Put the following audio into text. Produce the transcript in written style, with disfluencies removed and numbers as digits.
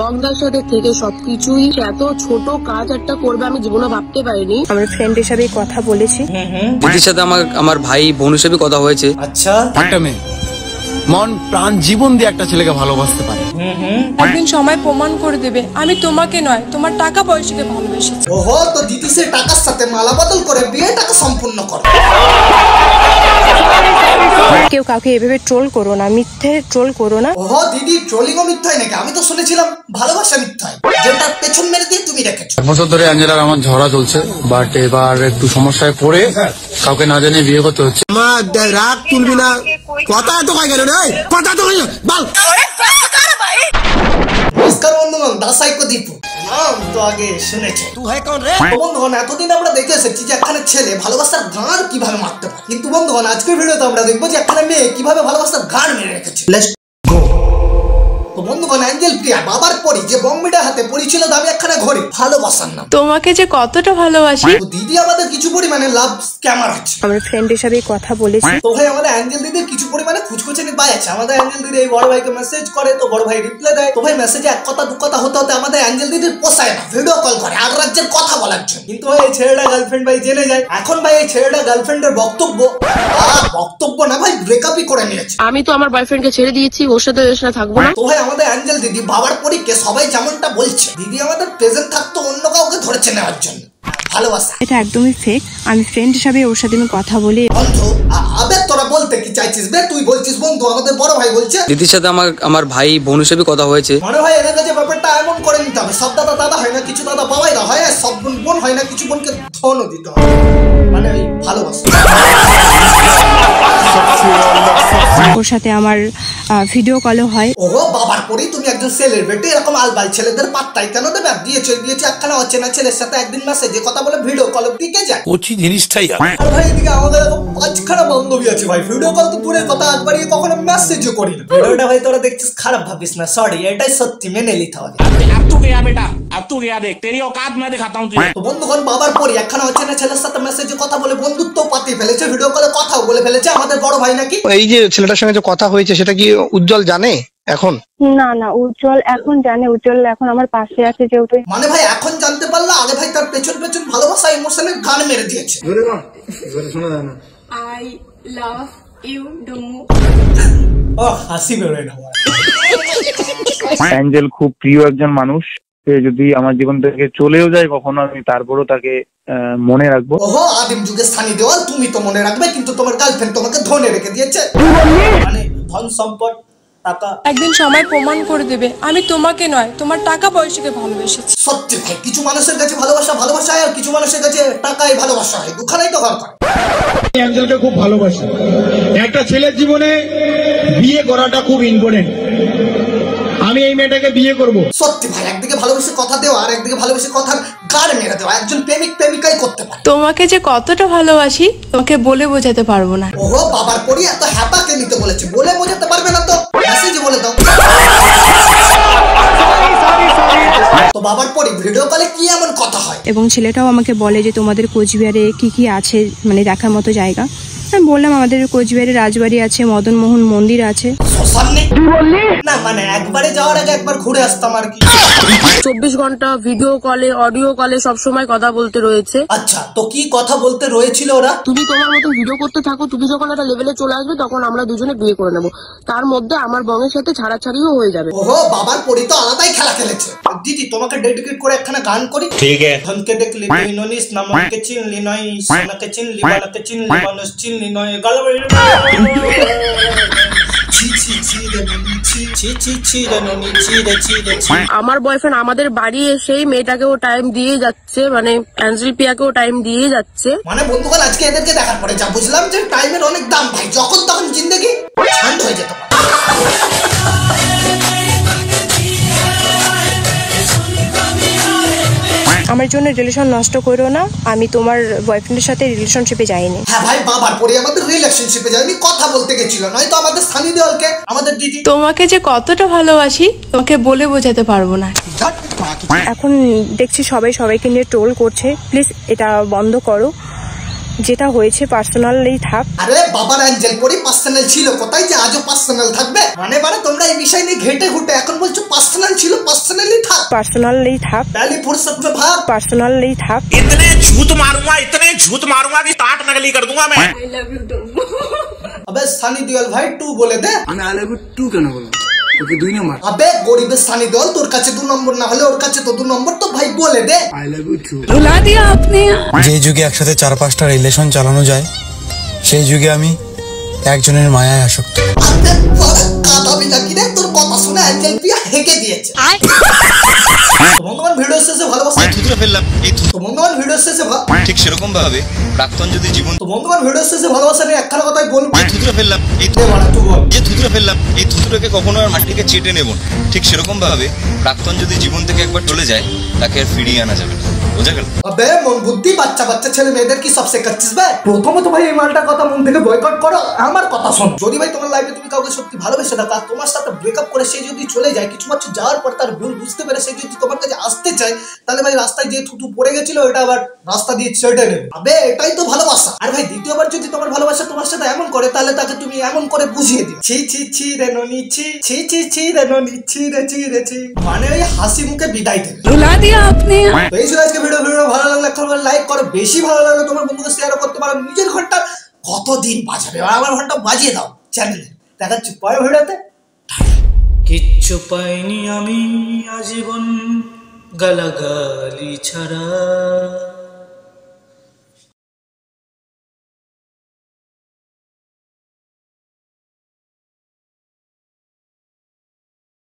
বংদার সাথে থেকে সবকিছুই এত ছোট কাজ একটা করবে আমি জীবনে ভাবতে পারিনি। আমার ফ্রেন্ড হিসাবে কথা বলেছি, দিদির সাথে আমার ভাই বোন হিসেবে কথা হয়েছে। আচ্ছা, একটা মেয়ে মন প্রাণ জীবন দিয়ে একটা ছেলেকে ভালোবাসতে পারে। একদিন সময় প্রমাণ করে দেবে আমি তোমাকে নয় তোমার টাকা পয়সাকে ভালোবেসেছি। ওহো, তো দিদি সে টাকার সাথে মালা বদল করে বিয়েটাকে সম্পূর্ণ করে। কেউ কাউকে এভাবে ট্রোল করো না, মিথ্যে ট্রোল করো না। ওহো দিদি, ট্রোলিং ও মিথ্যাই নাকি? আমি তো শুনেছিলাম ভালোবাসা মিথ্যাই, যেটা পেছন মেরে দিয়ে তুমি রেখেছো। 1 বছর ধরে অ্যাঞ্জেলার আমার ঝগড়া চলছে, বাট এবার একটু সমস্যায় পড়ে কাউকে না জানিয়ে বিয়ে করতে হচ্ছে। আমার রাগ তুলবি না, কথা তো কই গেল রে, কথা তো কই বল। নমস্কার বন্ধুগণ, দাসাইকো দীপু নাম তো আগে শুনেছো। তুই হয় কোন রে? বন্ধুগণ, এতদিন আমরা দেখে এসেছি যে একখানে ছেলে ভালোবাসার গান কিভাবে মারতে পারে, কিন্তু বন্ধুগণ আজকের ভিডিওতে আমরা দেখবো যে একখানে মেয়ে কিভাবে ভালোবাসার গান মেরে রেখেছে। তো বন্ধুগণ, অ্যাঞ্জেল প্রিয়া বাবার পরি যে বম্বিটার হাতে পড়েছিল দামি একখানা ঘড়ি ভালোবাসার নাম। তোমাকে যে কতটা ভালোবাসি। তো দিদি আমাদের কিছু পরিমাণে লাভ স্ক্যামার আছে। আমার ফ্রেন্ড হিসাবে কথা বলেছি। তো ভাই আমাদের অ্যাঞ্জেল দিদির কিছু পরিমাণে খুচখুচানি পাই আছে। আমাদের অ্যাঞ্জেল দিদি এই বড় ভাইকে মেসেজ করে, তো বড় ভাই রিপ্লাই দেয়। তো ভাই মেসেজে এক কথা দু কথা হতে হতে আমাদের অ্যাঞ্জেল দিদির পোষায় না, ভিডিও কল করে আর রাজ্যের কথা বলার জন্য। কিন্তু ভাই এই ছেলেটা গার্লফ্রেন্ড ভাই জেনে যায়। এখন ভাই এই ছেলেটা গার্লফ্রেন্ডের বক্তব্য না ভাই, ব্রেকআপই করে নিয়েছে। আমি তো আমার বয়ফ্রেন্ডকে ছেড়ে দিয়েছি, ওর সাথে থাকবো না। তো ভাই আমাদের অ্যাঞ্জেল দিদি বাবার পরীকে সবাই যেমনটা বলছে, দিদি আমাদের প্রেজেন্ট থাকতো অন্য কাউকে ধরেছে নেওয়ার জন্য। ভালোবাসা এটা একদমই ফেক। আমি ফ্রেন্ড হিসাবে ওর সাথে আমি কথা বলি। বন্ধু, আবে তোরা বলতে কি চাইছিস বে? তুই বলছিস বন্ধু, আমাদের বড় ভাই বলছে। দিদির সাথে আমার ভাই বোন হিসেবে কথা হয়েছে। মনে হয় এদের কাছে ব্যাপারটা এমন করে নিতে হবে, সব দাদা দাদা হয় না, কিছু দাদা বাবাই না হয়, আর সব বোন বোন হয় না, কিছু বোনকে ধনও দিতে হবে, মানে ওই ভালোবাসা। ওর সাথে আমার ভিডিও কলও হয়। ওগো বাবার পরেই তুমি একজন সেলিব্রিটি, এরকম আলবাল ছেলেদের পাত্তাই কেন দেবে? দিয়েছে একখানা অচেনা ছেলের সাথে একদিন মেসেজে কথা বলে ভিডিও কল দিকে যায়। ওচি জিনিসটাই আর ভাই এদিকে আমাদের এরকম 5খানা বান্ধবী আছে ভাই, ভিডিও কল তো দূরের কথা, একবারই কখনো মেসেজও করি না। ভিডিওটা ভাই তোরা দেখছিস, খারাপ ভাবিস না, সরি, এটাই সত্যি, মেনে নিতে হবে। अब तू गया बेटा, अब तू गया, देख तेरी औकात मैं दिखाता हूँ तुझे। তো বন্ধুগণ, বাবার পরে একখানা অচেনা ছেলের সাথে মেসেজে কথা বলে বন্ধুত্ব পাতিয়ে ফেলেছে, ভিডিও কলে কথাও বলে ফেলেছে আমাদের বড় ভাই নাকি। এই যে ছেলেটার সঙ্গে যে কথা হয়েছে সেটা কি উজ্জ্বল জানে এখন? না উজ্জ্বল এখন জানে, উজ্জ্বল এখন আমার পাশে আছে যেহেতু। মানে ভাই এখন জানতে পারলো, আগে ভাই তার পেছন পেছন ভালোবাসা ইমোশনের গান মেরে দিয়েছে। I love you ডুমু। ও হাসি বেরোয় না। অ্যাঞ্জেল খুব প্রিয় একজন মানুষ, সে যদি আমার জীবন থেকে চলেও যায় কখনো, আমি তারপরও তাকে মনে রাখবো। ওহো, আদিম যুগের সানি দেওয়াল, তুমি তো মনে রাখবে, কিন্তু তোমার গার্লফ্রেন্ড তোমাকে ধনে রেখে দিয়েছে। মানে ধন সম্পদ টাকা। একদিন সময় প্রমাণ করে দেবে আমি তোমাকে নয় তোমার টাকা পয়সাকে ভালোবেসেছি। সত্যি ভাই, কিছু মানুষের কাছে ভালোবাসা হয়, আর কিছু মানুষের কাছে টাকাই ভালোবাসা হয়, দুখানেই তো দরকার। অ্যাঞ্জেলকে খুব ভালোবাসি। একটা ছেলের জীবনে বিয়ে করাটা খুব ইম্পর্টেন্ট। আমি এই মেয়েটাকে বিয়ে করব। সত্যি ভাই, একদিকে ভালোবেসে কথা দেওয়া আর একদিকে ভালোবেসে কথার গাড় মেরে দেওয়া একজন প্রেমিক প্রেমিকাই করতে পারে। তোমাকে যে কতটা ভালোবাসি তোমাকে বলে বোঝাতে পারবো না। ওহো, বাবার পরি এত হ্যাপাকে নিতে বলেছে, বলে বোঝাতে পারবে না তো মেসেজে বলে দাও। তো বাবার পরি ভিডিও কলে কি এমন কথা হয়? এবং ছেলেটাও আমাকে বলে যে তোমাদের কোচবিহারে কি আছে, মানে দেখার মতো জায়গা। আমি বললাম আমাদের কোচবিহারে রাজবাড়ি আছে, মদনমোহন মন্দির আছে। না মানে একবারে যাওয়ার আগে একবার ঘুরে আসতাম আর কি। 24 ঘন্টা ভিডিও কলে অডিও কলে সবসময় কথা বলতে রয়েছে। আচ্ছা, তো কি কথা বলতে রয়েছিল ওরা? তুমি তোমার মতো ভিডিও করতে থাকো, তুমি যখন একটা লেভেলে চলে আসবে তখন আমরা দুজনে বিয়ে করে নেবো, তার মধ্যে আমার বংয়ের সাথে ছাড়াছাড়িও হয়ে যাবে। ওহো, বাবার পরি তো আলাদাই খেলা খেলেছে। দিদি তোমাকে ডেডিকেট করে একখানা গান করি। ठीक है। ধনকে দেখলি তুই ননিস, নামকে চিনলি নয়, সোনাকে চিনলি, বানাকে চিনলি, মানুষ চিনলি নয়, গালবাড়ি আমার বয়ফ্রেন্ড আমাদের বাড়ি এসেই মেয়েটাকেও টাইম দিয়ে যাচ্ছে, মানে অ্যাঞ্জেল প্রিয়াকেও টাইম দিয়ে যাচ্ছে। মানে বন্ধুগণ, আজকে এদেরকে দেখার পরে যা বুঝলাম যে টাইমের অনেক দাম ভাই, যখন তখন জিন্দেগি ঠান্ড হয়ে যেতে পারে। আমার জন্য রিলেশন নষ্ট করো না, আমি তোমার বয়ফ্রেন্ডের সাথে রিলেশনশিপে যাইনি। হ্যাঁ ভাই, বাবার পরে আমাদের রিলেশনশিপে যায়নি, কথা বলতে গেছিল, নয়তো আমাদের সানি দেওয়ালকে আমাদের দিদি। তোমাকে যে কতটা ভালোবাসি তোমাকে বলে বোঝাতে পারবো না। এখন দেখছি সবাইকে নিয়ে ট্রোল করছে, প্লিজ এটা বন্ধ করো। যেটা হয়েছে পার্সোনালি থাক। আরে বাবার অ্যাঞ্জেল পরি পার্সোনাল ছিল, কোথায় যে আজও পার্সোনাল থাকবে? মানে তোমরা এই বিষয় নিয়ে ঘেটে ঘুটে এখন বলছো পার্সোনাল ছিল, পার্সোনালি থাক। পার্সোনালি থাক, पहली फुर्सत में भाग। पार्सोनाली থাক। इतने झूठ मारूंगा कि टाट नकली कर दूंगा मैं। अबे सानी देओल भाई टू बोले दे। আমি আই লাভ ইউ টু কেন বলবো? ওকে 2 নম্বর। अबे गरीबेर सानी देओल তোর কাছে 2 নম্বর না হলে ওর কাছে তো 2 নম্বর, তো ভাই বলে দে। I love you too. रुला दिया आपने। যে যুগে একসাথে 4-5টা রিলেশন চালানো যায় সেই যুগে আমি একজনের মায়ায় আসক্ত। আবে বড় কাদা বিনা কিরে তোর কথা শুনে অ্যাঞ্জেল পিয়া হেগে দিয়েছে। বন্ধুগণ ভিডিও শেষে ভালোবাসা থুতরে ফেললাম এই তো বন্ধুগণ ভিডিও শেষে ঠিক সেরকম ভাবে প্রাক্তন যদি জীবন তো বন্ধুগণ ভিডিও শেষে ভালোবাসা নিয়ে একখানা কথাই বলবো। থুতরে ফেললাম এই যে থুতরে ফেললাম এই থুতরেকে কখনো আর মাটিকে চেটে নেব না। ঠিক সেরকম ভাবে প্রাক্তন যদি জীবন থেকে একবার চলে যায় তাকে আর ফিরিয়ে আনা যাবে না। বোঝা গেল? अबे মন বুদ্ধি বাচ্চা বাচ্চা ছেলে মেয়েদের কি সবসে কাচ্ছিস বে? প্রথমে তো ভাই এই মালটার কথা মন থেকে বয়কট করো, আমার কথা শোনো। যদি ভাই তোমার লাইফে তুমি কাউকে সত্যি ভালোবেসে থাকো আর তোমার সাথে ব্রেকআপ করে সে যদি চলে যায়, কিছু বছর যাওয়ার পর তার ভুল বুঝতে পেরে সে যদি তোমার কাছে আসতে চায়, তাহলে ভাই রাস্তায় যে থুতু পড়ে গেছিল ওটা আবার রাস্তা দিয়ে ছেড়ে নেবে। আবে এটাই তো ভালোবাসা। আর ভাই দ্বিতীয়বার যদি তোমার ভালোবাসা তোমার সাথে এমন করে, তাহলে তাকে তুমি এমন করে বুঝিয়ে দিও, ছি ছি ছি রে ননি ছি ছি ছি ছি রে ননি ছি রে ছি রে ছি, মানে ওই হাসি মুখে বিদায় দেবে। रुला दिया आपने। তো এই ছিল আজকে ভিডিও ভালো লাগলে একটা লাইক করো, বেশি ভালো লাগলে তোমার বন্ধুকে শেয়ার করতে পারো। নিজের ঘন্টা কতদিন বাজাবে, আমার ঘন্টা বাজিয়ে দাও চ্যানেলে। দেখাচ্ছি পরের ভিডিওতে। কিচ্ছু পাইনি আমি আজীবন গালাগালি ছাড়া।